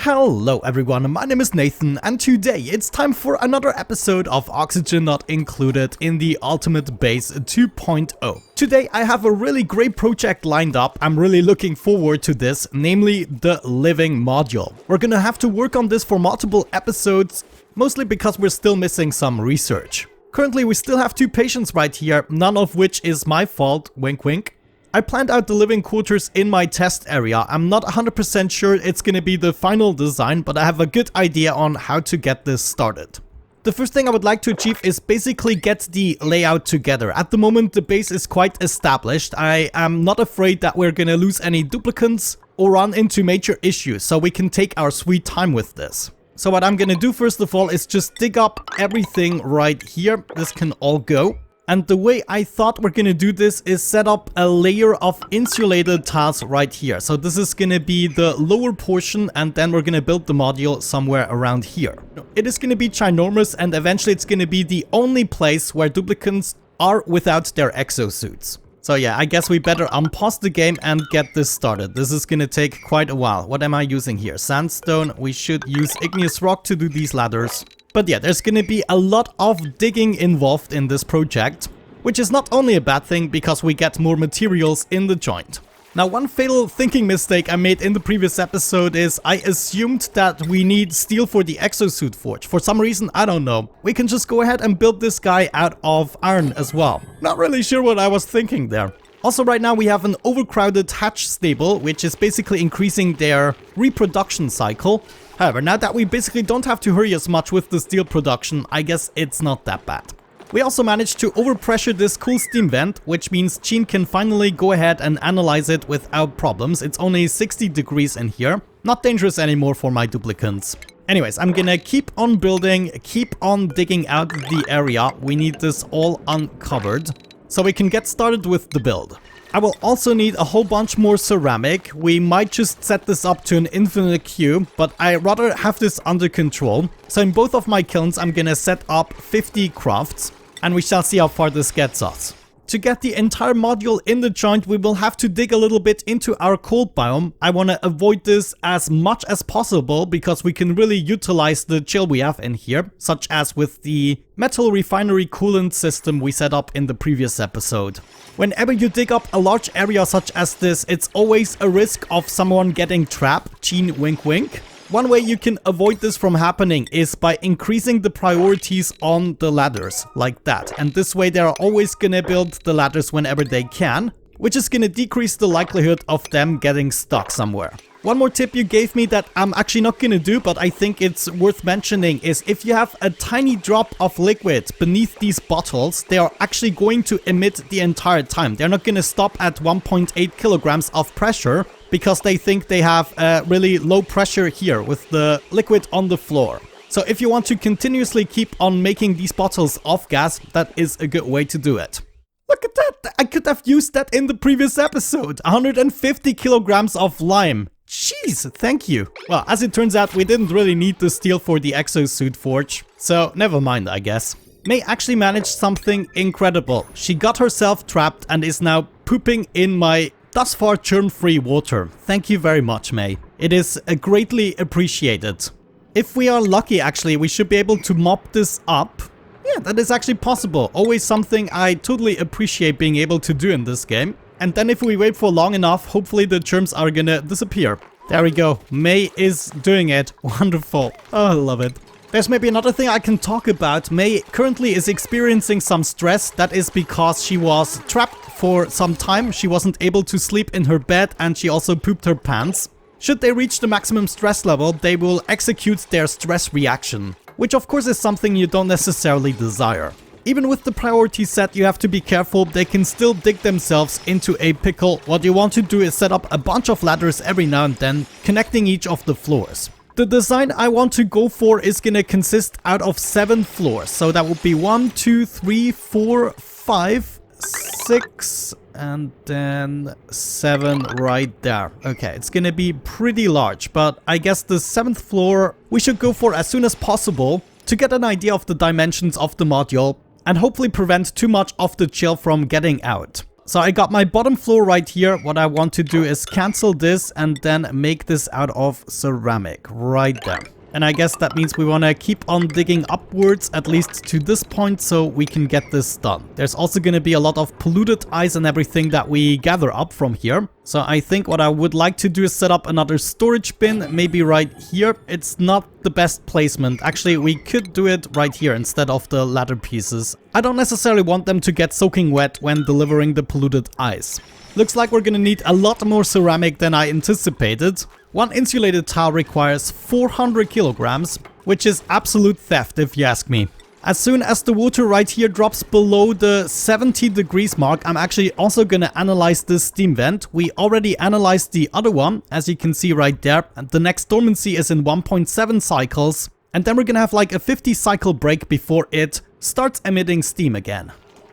Hello everyone, my name is Nathan and today it's time for another episode of Oxygen Not Included in the Ultimate Base 2.0. Today I have a really great project lined up. I'm really looking forward to this, namely the living module. We're gonna have to work on this for multiple episodes, mostly because we're still missing some research. Currently we still have two patients right here, none of which is my fault, wink wink. I planned out the living quarters in my test area. I'm not 100% sure it's gonna be the final design, but I have a good idea on how to get this started. The first thing I would like to achieve is basically get the layout together. At the moment the base is quite established. I am not afraid that we're gonna lose any duplicants or run into major issues, so we can take our sweet time with this. So what I'm gonna do first of all is just dig up everything right here. This can all go. And the way I thought we're gonna do this is set up a layer of insulated tiles right here. So this is gonna be the lower portion and then we're gonna build the module somewhere around here. It is gonna be ginormous and eventually it's gonna be the only place where duplicants are without their exosuits. So yeah, I guess we better unpause the game and get this started. This is gonna take quite a while. What am I using here? Sandstone. We should use igneous rock to do these ladders. But yeah, there's gonna be a lot of digging involved in this project, which is not only a bad thing because we get more materials in the joint. Now, one fatal thinking mistake I made in the previous episode is I assumed that we need steel for the exosuit forge. For some reason, I don't know. We can just go ahead and build this guy out of iron as well. Not really sure what I was thinking there. Also, right now we have an overcrowded hatch stable, which is basically increasing their reproduction cycle. However, now that we basically don't have to hurry as much with the steel production, I guess it's not that bad. We also managed to overpressure this cool steam vent, which means Gene can finally go ahead and analyze it without problems. It's only 60 degrees in here. Not dangerous anymore for my duplicants. Anyways, I'm gonna keep on building, keep on digging out the area. We need this all uncovered, so we can get started with the build. I will also need a whole bunch more ceramic. We might just set this up to an infinite queue, but I rather have this under control. So in both of my kilns, I'm gonna set up 50 crafts, and we shall see how far this gets us. To get the entire module in the joint, we will have to dig a little bit into our cold biome. I want to avoid this as much as possible because we can really utilize the chill we have in here, such as with the metal refinery coolant system we set up in the previous episode. Whenever you dig up a large area such as this, it's always a risk of someone getting trapped. Gene wink wink. One way you can avoid this from happening is by increasing the priorities on the ladders, like that. And this way they are always gonna build the ladders whenever they can, which is gonna decrease the likelihood of them getting stuck somewhere. One more tip you gave me that I'm actually not gonna do, but I think it's worth mentioning, is if you have a tiny drop of liquid beneath these bottles, they are actually going to emit the entire time. They're not gonna stop at 1.8 kilograms of pressure, because they think they have a really low pressure here with the liquid on the floor. So if you want to continuously keep on making these bottles off gas, that is a good way to do it. Look at that! I could have used that in the previous episode. 150 kilograms of lime. Jeez, thank you. Well, as it turns out, we didn't really need the steel for the exosuit forge. So never mind, I guess. May actually managed something incredible. She got herself trapped and is now pooping in my thus far germ-free water. Thank you very much, May. It is greatly appreciated. If we are lucky, actually, we should be able to mop this up. Yeah, that is actually possible. Always something I totally appreciate being able to do in this game. And then if we wait for long enough, hopefully the germs are gonna disappear. There we go. May is doing it. Wonderful. Oh, I love it. There's maybe another thing I can talk about. May currently is experiencing some stress. That is because she was trapped for some time. She wasn't able to sleep in her bed and she also pooped her pants. Should they reach the maximum stress level, they will execute their stress reaction, which of course is something you don't necessarily desire. Even with the priority set, you have to be careful. They can still dig themselves into a pickle. What you want to do is set up a bunch of ladders every now and then, connecting each of the floors. The design I want to go for is gonna consist out of 7 floors. So that would be 1, 2, 3, 4, 5, 6, and then 7 right there. Okay, it's gonna be pretty large, but I guess the 7th floor we should go for as soon as possible to get an idea of the dimensions of the module and hopefully prevent too much of the chill from getting out. So I got my bottom floor right here. What I want to do is cancel this and then make this out of ceramic right there. And I guess that means we want to keep on digging upwards, at least to this point, so we can get this done. There's also going to be a lot of polluted ice and everything that we gather up from here. So I think what I would like to do is set up another storage bin, maybe right here. It's not the best placement. Actually, we could do it right here instead of the ladder pieces. I don't necessarily want them to get soaking wet when delivering the polluted ice. Looks like we're gonna need a lot more ceramic than I anticipated. One insulated tile requires 400 kilograms, which is absolute theft if you ask me. As soon as the water right here drops below the 70 degrees mark, I'm actually also gonna analyze this steam vent. We already analyzed the other one, as you can see right there. The next dormancy is in 1.7 cycles, and then we're gonna have like a 50 cycle break before it starts emitting steam again.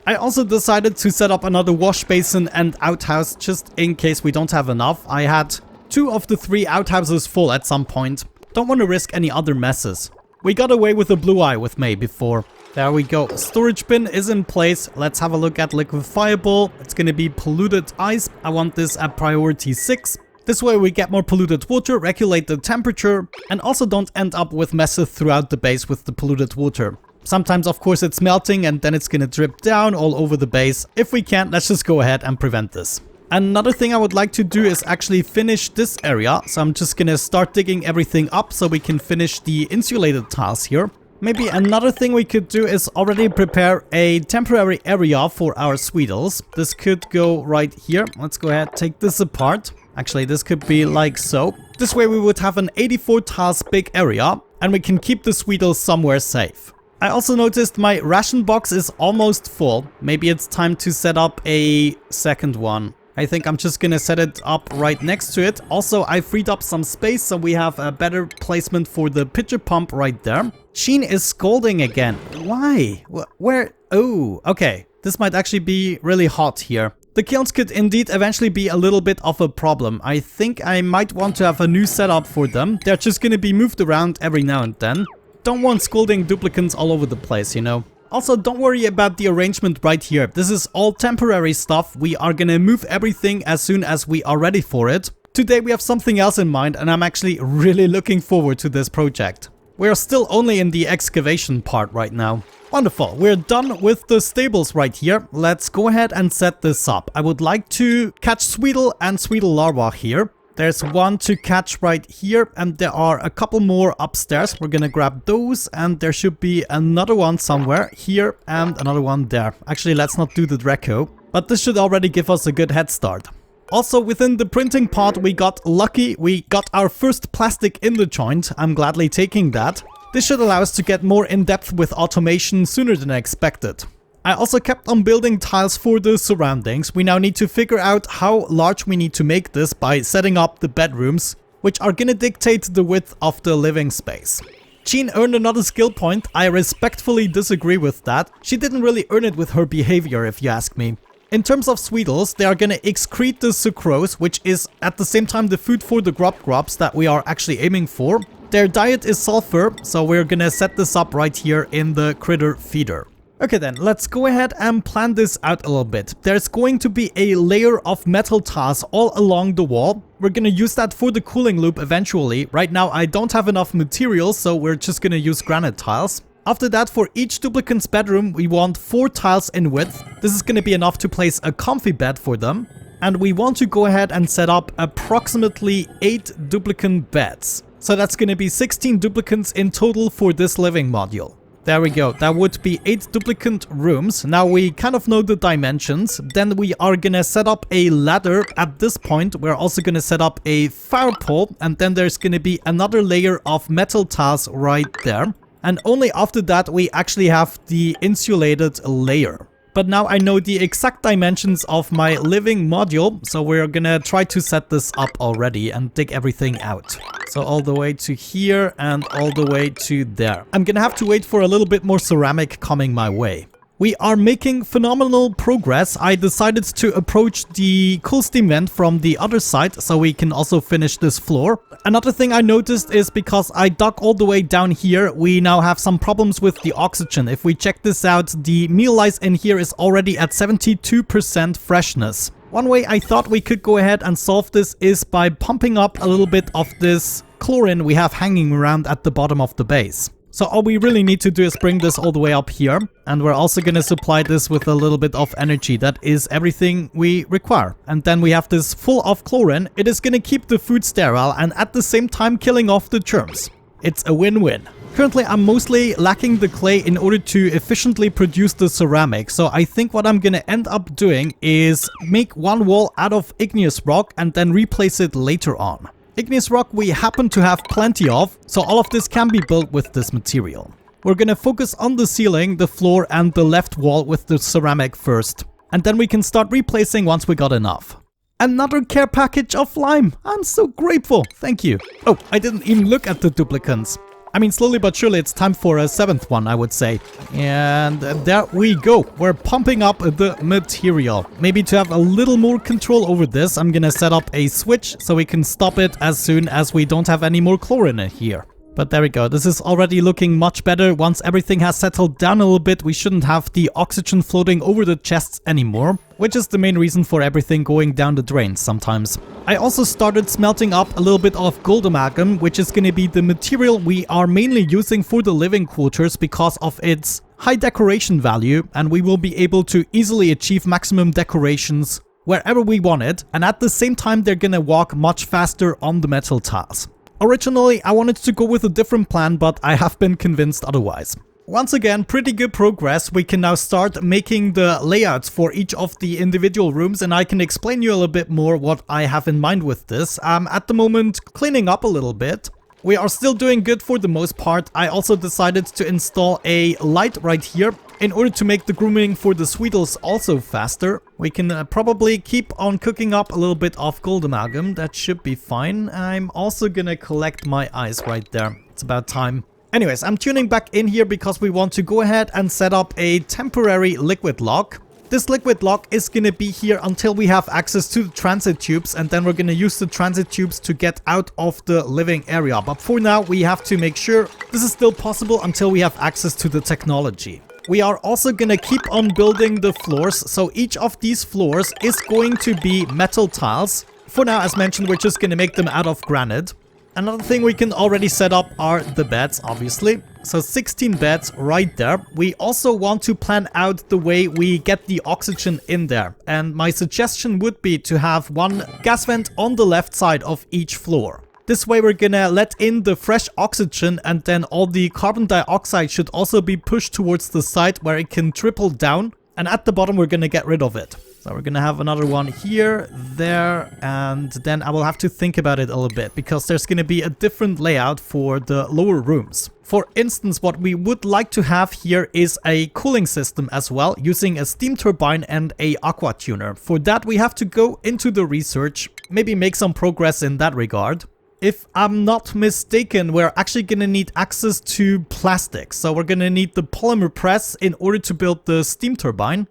I also decided to set up another wash basin and outhouse just in case we don't have enough. I had 2 of the 3 outhouses full at some point. Don't want to risk any other messes. We got away with a blue eye with May before. There we go. Storage bin is in place. Let's have a look at liquefiable. It's going to be polluted ice. I want this at priority 6. This way we get more polluted water, regulate the temperature, and also don't end up with messes throughout the base with the polluted water. Sometimes, of course, it's melting and then it's going to drip down all over the base. If we can't, let's just go ahead and prevent this. Another thing I would like to do is actually finish this area. So I'm just going to start digging everything up so we can finish the insulated tiles here. Maybe another thing we could do is already prepare a temporary area for our sweetles. This could go right here. Let's go ahead, take this apart. Actually, this could be like so. This way we would have an 84 tiles big area and we can keep the sweetles somewhere safe. I also noticed my ration box is almost full. Maybe it's time to set up a second one. I think I'm just gonna set it up right next to it. Also, I freed up some space so we have a better placement for the pitcher pump right there. Sheen is scolding again. Why? Where? Oh, okay. This might actually be really hot here. The kilns could indeed eventually be a little bit of a problem. I think I might want to have a new setup for them. They're just gonna be moved around every now and then. Don't want scolding duplicants all over the place, you know. Also, don't worry about the arrangement right here. This is all temporary stuff. We are gonna move everything as soon as we are ready for it. Today we have something else in mind and I'm actually really looking forward to this project. We're still only in the excavation part right now. Wonderful, we're done with the stables right here. Let's go ahead and set this up. I would like to catch Sweetle and Sweetle larvae here. There's one to catch right here and there are a couple more upstairs. We're gonna grab those and there should be another one somewhere here and another one there. Actually, let's not do the Draco, but this should already give us a good head start. Also, within the printing part, we got lucky. We got our first plastic in the joint. I'm gladly taking that. This should allow us to get more in depth with automation sooner than expected. I also kept on building tiles for the surroundings. We now need to figure out how large we need to make this by setting up the bedrooms, which are gonna dictate the width of the living space. Jean earned another skill point. I respectfully disagree with that. She didn't really earn it with her behavior, if you ask me. In terms of sweetles, they are gonna excrete the sucrose, which is at the same time the food for the grubs that we are actually aiming for. Their diet is sulfur, so we're gonna set this up right here in the critter feeder. Okay then, let's go ahead and plan this out a little bit. There's going to be a layer of metal tiles all along the wall. We're gonna use that for the cooling loop eventually. Right now I don't have enough materials, so we're just gonna use granite tiles. After that, for each duplicant's bedroom, we want 4 tiles in width. This is gonna be enough to place a comfy bed for them. And we want to go ahead and set up approximately 8 duplicant beds. So that's gonna be 16 duplicants in total for this living module. There we go, that would be 8 duplicant rooms. Now we kind of know the dimensions. Then we are gonna set up a ladder at this point. We're also gonna set up a fire pole. And then there's gonna be another layer of metal tiles right there. And only after that we actually have the insulated layer. But now I know the exact dimensions of my living module, so we're gonna try to set this up already and dig everything out. So all the way to here and all the way to there. I'm gonna have to wait for a little bit more ceramic coming my way. We are making phenomenal progress. I decided to approach the cool steam vent from the other side so we can also finish this floor. Another thing I noticed is because I dug all the way down here, we now have some problems with the oxygen. If we check this out, the meal ice in here is already at 72% freshness. One way I thought we could go ahead and solve this is by pumping up a little bit of this chlorine we have hanging around at the bottom of the base. So all we really need to do is bring this all the way up here, and we're also going to supply this with a little bit of energy. That is everything we require. And then we have this full of chlorine. It is going to keep the food sterile and at the same time killing off the germs. It's a win-win. Currently, I'm mostly lacking the clay in order to efficiently produce the ceramic. So I think what I'm going to end up doing is make one wall out of igneous rock and then replace it later on. Igneous rock we happen to have plenty of, so all of this can be built with this material. We're gonna focus on the ceiling, the floor and the left wall with the ceramic first. And then we can start replacing once we got enough. Another care package of lime! I'm so grateful! Thank you! Oh, I didn't even look at the duplicants. I mean, slowly but surely it's time for a 7th one, I would say. And there we go. We're pumping up the material. Maybe to have a little more control over this, I'm gonna set up a switch so we can stop it as soon as we don't have any more chlorine in here. But there we go. This is already looking much better. Once everything has settled down a little bit, we shouldn't have the oxygen floating over the chests anymore, which is the main reason for everything going down the drain sometimes. I also started smelting up a little bit of gold amalgam, which is going to be the material we are mainly using for the living quarters because of its high decoration value, and we will be able to easily achieve maximum decorations wherever we want it, and at the same time they're gonna walk much faster on the metal tiles. Originally, I wanted to go with a different plan, but I have been convinced otherwise. Once again, pretty good progress. We can now start making the layouts for each of the individual rooms, and I can explain you a little bit more what I have in mind with this. At the moment, cleaning up a little bit. We are still doing good for the most part. I also decided to install a light right here in order to make the grooming for the Sweetles also faster. We can probably keep on cooking up a little bit of gold amalgam. That should be fine. I'm also gonna collect my ice right there. It's about time. Anyways, I'm tuning back in here because we want to go ahead and set up a temporary liquid lock. This liquid lock is gonna be here until we have access to the transit tubes, and then we're gonna use the transit tubes to get out of the living area. But for now, we have to make sure this is still possible until we have access to the technology. We are also gonna keep on building the floors, so each of these floors is going to be metal tiles. For now, as mentioned, we're just gonna make them out of granite. Another thing we can already set up are the beds, obviously. So 16 beds right there. We also want to plan out the way we get the oxygen in there. And my suggestion would be to have one gas vent on the left side of each floor. This way we're gonna let in the fresh oxygen, and then all the carbon dioxide should also be pushed towards the side where it can trickle down. And at the bottom we're gonna get rid of it. So we're gonna have another one here, there, and then I will have to think about it a little bit because there's gonna be a different layout for the lower rooms. For instance, what we would like to have here is a cooling system as well, using a steam turbine and a aqua tuner. For that we have to go into the research, maybe make some progress in that regard. If I'm not mistaken, we're actually gonna need access to plastic. So we're gonna need the polymer press in order to build the steam turbine.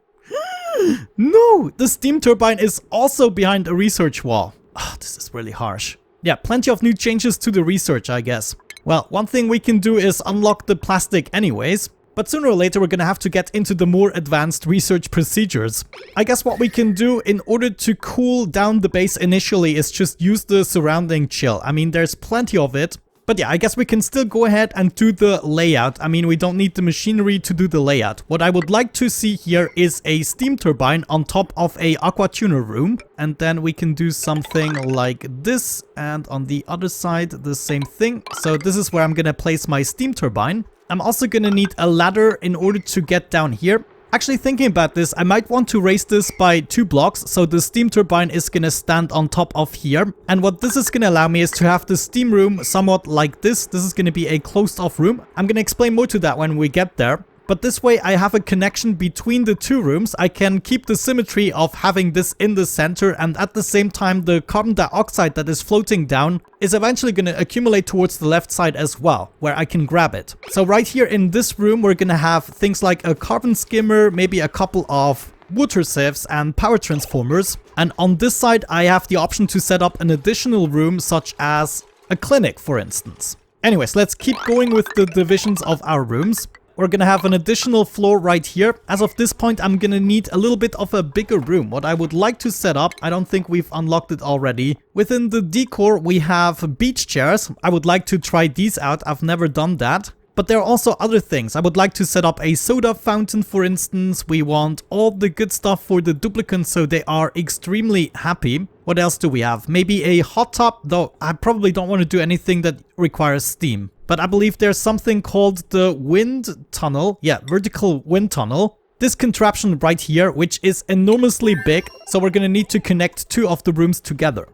No! The steam turbine is also behind a research wall. Oh, this is really harsh. Yeah, plenty of new changes to the research, I guess. Well, one thing we can do is unlock the plastic anyways. But sooner or later we're gonna have to get into the more advanced research procedures. I guess what we can do in order to cool down the base initially is just use the surrounding chill. I mean, there's plenty of it. But yeah, I guess we can still go ahead and do the layout. I mean, we don't need the machinery to do the layout. What I would like to see here is a steam turbine on top of a aqua tuner room. And then we can do something like this. And on the other side, the same thing. So this is where I'm gonna place my steam turbine. I'm also gonna need a ladder in order to get down here. Actually, thinking about this, I might want to raise this by 2 blocks, so the steam turbine is gonna stand on top of here. And what this is gonna allow me is to have the steam room somewhat like this. This is gonna be a closed off room. I'm gonna explain more to that when we get there. But this way I have a connection between the two rooms. I can keep the symmetry of having this in the center, and at the same time the carbon dioxide that is floating down is eventually going to accumulate towards the left side as well, where I can grab it. So right here in this room we're going to have things like a carbon skimmer, maybe a couple of water sieves and power transformers. And on this side I have the option to set up an additional room, such as a clinic, for instance. Anyways, let's keep going with the divisions of our rooms. We're gonna have an additional floor right here. As of this point, I'm gonna need a little bit of a bigger room. What I would like to set up, I don't think we've unlocked it already. Within the decor, we have beach chairs. I would like to try these out. I've never done that. But there are also other things. I would like to set up a soda fountain, for instance. We want all the good stuff for the duplicants so they are extremely happy. What else do we have? Maybe a hot tub, though I probably don't want to do anything that requires steam. But I believe there's something called the wind tunnel. Yeah, vertical wind tunnel. This contraption right here, which is enormously big. So we're gonna need to connect two of the rooms together.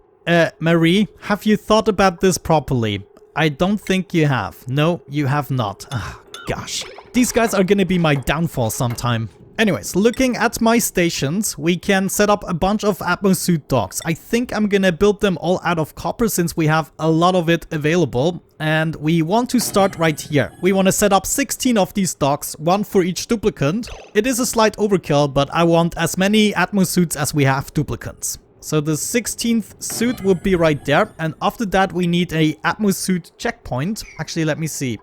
Marie, have you thought about this properly? I don't think you have. No, you have not. Ugh, gosh. These guys are gonna be my downfall sometime. Anyways, looking at my stations, we can set up a bunch of atmosuit docks. I think I'm gonna build them all out of copper since we have a lot of it available. And we want to start right here. We want to set up 16 of these docks, one for each duplicant. It is a slight overkill, but I want as many atmosuits as we have duplicants. So the 16th suit would be right there. And after that, we need a atmosuit checkpoint. Actually, let me see.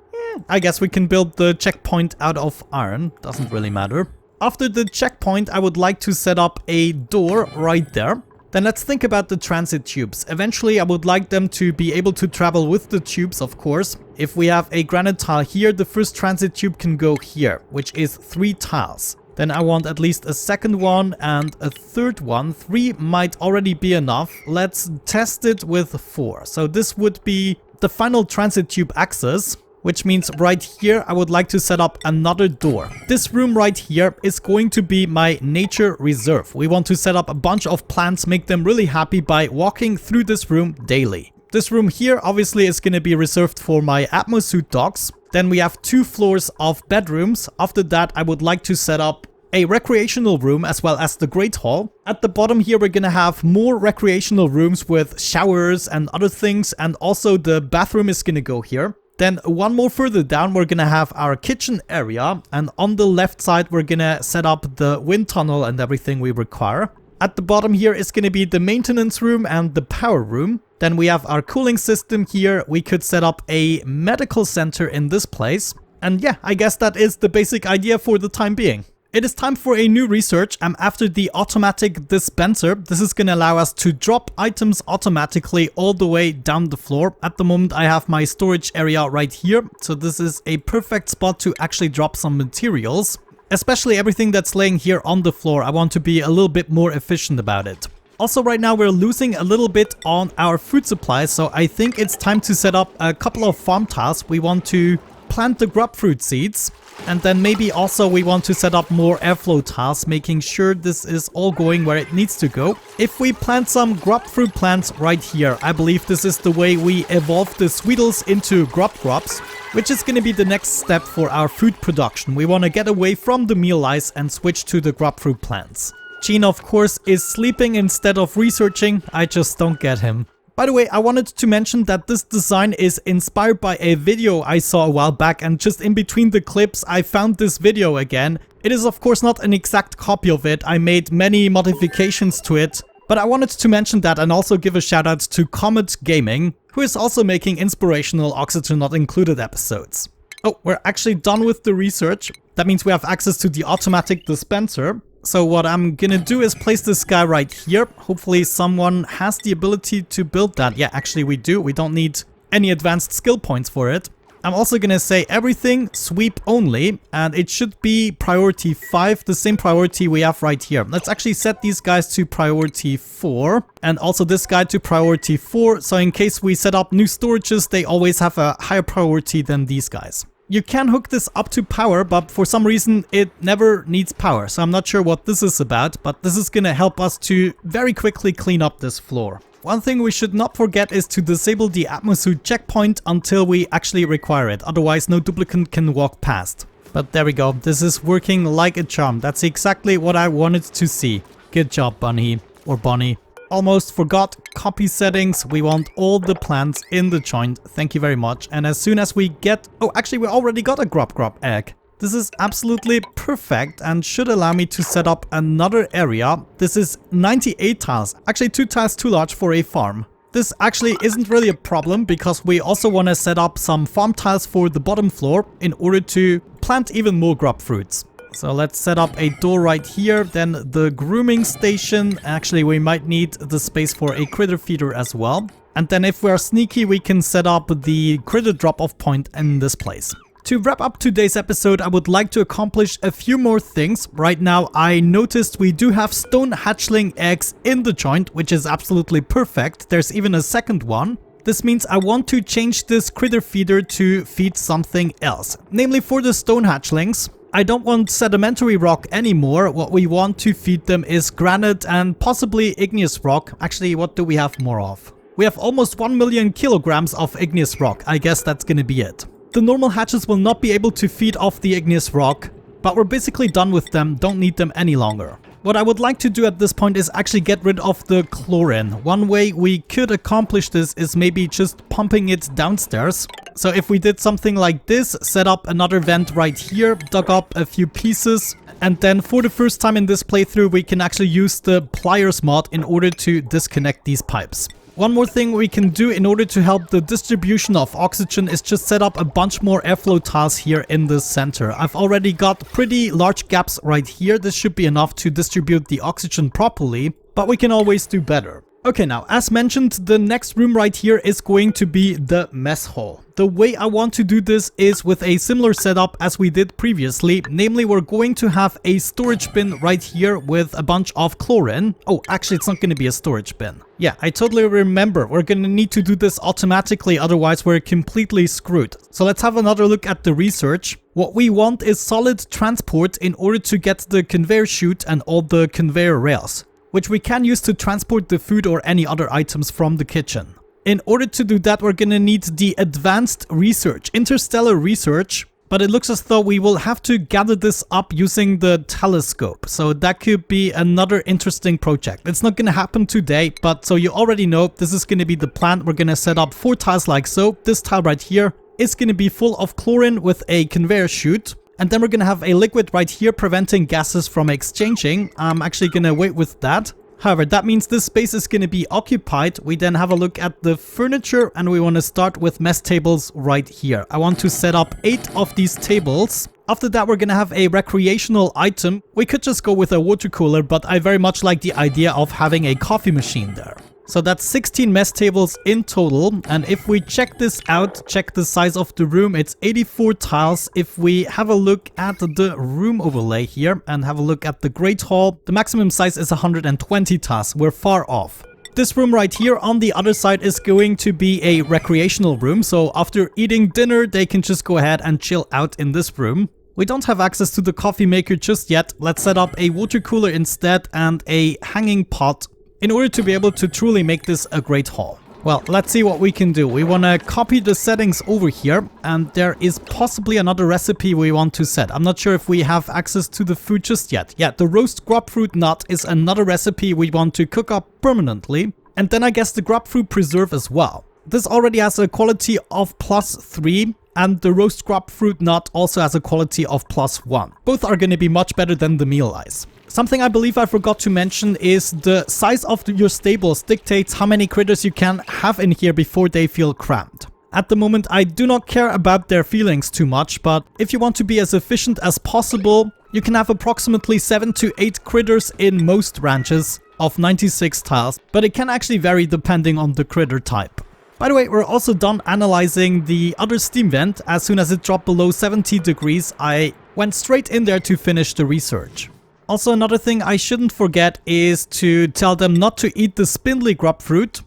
I guess we can build the checkpoint out of iron. Doesn't really matter. After the checkpoint, I would like to set up a door right there. Then let's think about the transit tubes. Eventually, I would like them to be able to travel with the tubes, of course. If we have a granite tile here, the first transit tube can go here, which is 3 tiles. Then I want at least a second one and a third one. 3 might already be enough. Let's test it with 4. So this would be the final transit tube access, which means right here I would like to set up another door. This room right here is going to be my nature reserve. We want to set up a bunch of plants, make them really happy by walking through this room daily. This room here obviously is going to be reserved for my atmosuit docks. Then we have 2 floors of bedrooms. After that, I would like to set up a recreational room as well as the Great Hall. At the bottom here, we're gonna have more recreational rooms with showers and other things, and also the bathroom is gonna go here. Then one more further down, we're gonna have our kitchen area, and on the left side, we're gonna set up the wind tunnel and everything we require. At the bottom here is gonna be the maintenance room and the power room. Then we have our cooling system here. We could set up a medical center in this place. And yeah, I guess that is the basic idea for the time being. It is time for a new research. I'm after the automatic dispenser. This is going to allow us to drop items automatically all the way down the floor. At the moment, I have my storage area right here. So this is a perfect spot to actually drop some materials. Especially everything that's laying here on the floor. I want to be a little bit more efficient about it. Also, right now we're losing a little bit on our food supply. So I think it's time to set up a couple of farm tiles. We want to plant the grub fruit seeds. And then maybe also we want to set up more airflow tiles, making sure this is all going where it needs to go. If we plant some grub fruit plants right here, I believe this is the way we evolve the sweetles into grubs, which is going to be the next step for our food production. We want to get away from the meal lice and switch to the grub fruit plants. Gene, of course, is sleeping instead of researching. I just don't get him. By the way, I wanted to mention that this design is inspired by a video I saw a while back, and just in between the clips I found this video again. It is of course not an exact copy of it, I made many modifications to it, but I wanted to mention that and also give a shout out to Comet Gaming, who is also making inspirational Oxygen Not Included episodes. Oh, we're actually done with the research. That means we have access to the automatic dispenser. So what I'm gonna do is place this guy right here. Hopefully someone has the ability to build that. Yeah, actually we do. We don't need any advanced skill points for it. I'm also gonna say everything sweep only, and it should be priority 5, the same priority we have right here. Let's actually set these guys to priority 4, and also this guy to priority 4, so in case we set up new storages, they always have a higher priority than these guys. You can hook this up to power, but for some reason it never needs power, so I'm not sure what this is about, but this is gonna help us to very quickly clean up this floor. One thing we should not forget is to disable the atmosuit checkpoint until we actually require it, otherwise no duplicant can walk past. But there we go. This is working like a charm. That's exactly what I wanted to see. Good job, Bunny. Or Bonnie. Almost forgot. Copy settings. We want all the plants in the joint. Thank you very much. And as soon as we get... Oh, actually, we already got a grub egg. This is absolutely perfect and should allow me to set up another area. This is 98 tiles. Actually, 2 tiles too large for a farm. This actually isn't really a problem because we also want to set up some farm tiles for the bottom floor in order to plant even more grub fruits. So let's set up a door right here, then the grooming station. Actually, we might need the space for a critter feeder as well. And then if we're sneaky, we can set up the critter drop-off point in this place. To wrap up today's episode, I would like to accomplish a few more things. Right now, I noticed we do have stone hatchling eggs in the joint, which is absolutely perfect. There's even a second one. This means I want to change this critter feeder to feed something else. Namely, for the stone hatchlings, I don't want sedimentary rock anymore. What we want to feed them is granite and possibly igneous rock. Actually, what do we have more of? We have almost 1 million kilograms of igneous rock. I guess that's gonna be it. The normal hatches will not be able to feed off the igneous rock, but we're basically done with them, don't need them any longer. What I would like to do at this point is actually get rid of the chlorine. One way we could accomplish this is maybe just pumping it downstairs. So if we did something like this, set up another vent right here, dug up a few pieces, and then for the first time in this playthrough we can actually use the pliers mod in order to disconnect these pipes. One more thing we can do in order to help the distribution of oxygen is just set up a bunch more airflow tiles here in the center. I've already got pretty large gaps right here. This should be enough to distribute the oxygen properly, but we can always do better. Okay, now, as mentioned, the next room right here is going to be the mess hall. The way I want to do this is with a similar setup as we did previously. Namely, we're going to have a storage bin right here with a bunch of chlorine. Oh, actually, it's not going to be a storage bin. Yeah, I totally remember. We're going to need to do this automatically, otherwise we're completely screwed. So let's have another look at the research. What we want is solid transport in order to get the conveyor chute and all the conveyor rails, which we can use to transport the food or any other items from the kitchen. In order to do that, we're gonna need the advanced research, interstellar research, but it looks as though we will have to gather this up using the telescope. So that could be another interesting project. It's not gonna happen today, but so you already know this is gonna be the plan. We're gonna set up 4 tiles like so. This tile right here is gonna be full of chlorine with a conveyor chute. And then we're gonna have a liquid right here preventing gases from exchanging. I'm actually gonna wait with that. However, that means this space is gonna be occupied. We then have a look at the furniture and we wanna start with mess tables right here. I want to set up 8 of these tables. After that, we're gonna have a recreational item. We could just go with a water cooler, but I very much like the idea of having a coffee machine there. So that's 16 mess tables in total, and if we check this out, check the size of the room, it's 84 tiles. If we have a look at the room overlay here and have a look at the Great Hall, the maximum size is 120 tiles. We're far off. This room right here on the other side is going to be a recreational room, so after eating dinner, they can just go ahead and chill out in this room. We don't have access to the coffee maker just yet. Let's set up a water cooler instead and a hanging pot in order to be able to truly make this a great hall. Well, let's see what we can do. We want to copy the settings over here, and there is possibly another recipe we want to set. I'm not sure if we have access to the food just yet. Yeah, the roast grub fruit nut is another recipe we want to cook up permanently. And then I guess the grub fruit preserve as well. This already has a quality of +3. And the roast grub fruit nut also has a quality of +1. Both are going to be much better than the meal ice. Something I believe I forgot to mention is the size of your stables dictates how many critters you can have in here before they feel cramped. At the moment, I do not care about their feelings too much, but if you want to be as efficient as possible, you can have approximately 7 to 8 critters in most ranches of 96 tiles, but it can actually vary depending on the critter type. By the way, we're also done analyzing the other steam vent. As soon as it dropped below 70 degrees, I went straight in there to finish the research. Also, another thing I shouldn't forget is to tell them not to eat the spindly grub fruit.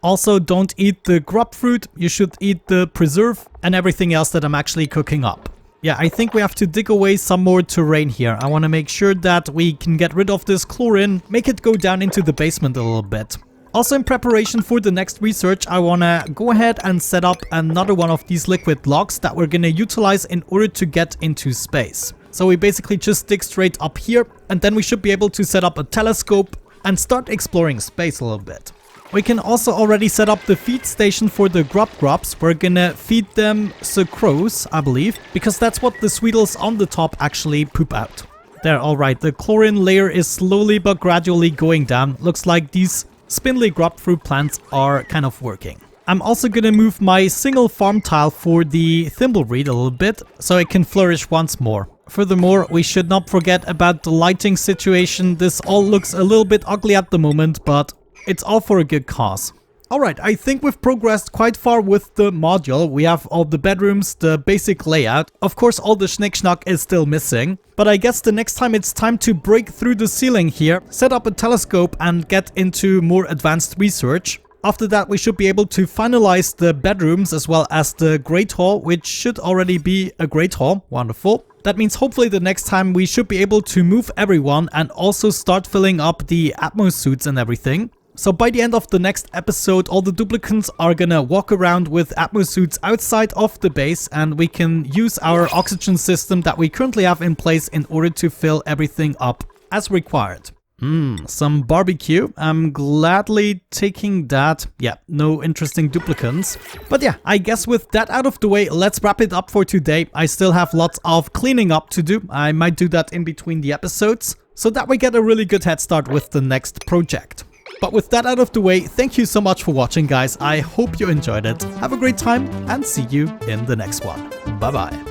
Also, don't eat the grub fruit. You should eat the preserve and everything else that I'm actually cooking up. Yeah, I think we have to dig away some more terrain here. I want to make sure that we can get rid of this chlorine, make it go down into the basement a little bit. Also, in preparation for the next research, I want to go ahead and set up another one of these liquid logs that we're going to utilize in order to get into space. So we basically just dig straight up here, and then we should be able to set up a telescope and start exploring space a little bit. We can also already set up the feed station for the grubs. We're gonna feed them sucrose, I believe, because that's what the sweetles on the top actually poop out. There, alright, the chlorine layer is slowly but gradually going down. Looks like these spindly grub fruit plants are kind of working. I'm also gonna move my single farm tile for the thimbleweed a little bit, so it can flourish once more. Furthermore, we should not forget about the lighting situation. This all looks a little bit ugly at the moment, but it's all for a good cause. Alright, I think we've progressed quite far with the module. We have all the bedrooms, the basic layout. Of course, all the schnick-schnack is still missing. But I guess the next time it's time to break through the ceiling here, set up a telescope and get into more advanced research. After that, we should be able to finalize the bedrooms as well as the Great Hall, which should already be a Great Hall. Wonderful. That means hopefully the next time we should be able to move everyone and also start filling up the Atmos suits and everything. So by the end of the next episode, all the duplicants are gonna walk around with Atmos suits outside of the base, and we can use our oxygen system that we currently have in place in order to fill everything up as required. Some barbecue. I'm gladly taking that. Yeah, no interesting duplicants. But yeah, I guess with that out of the way, let's wrap it up for today. I still have lots of cleaning up to do. I might do that in between the episodes, so that we get a really good head start with the next project. But with that out of the way, thank you so much for watching, guys. I hope you enjoyed it. Have a great time and see you in the next one. Bye bye.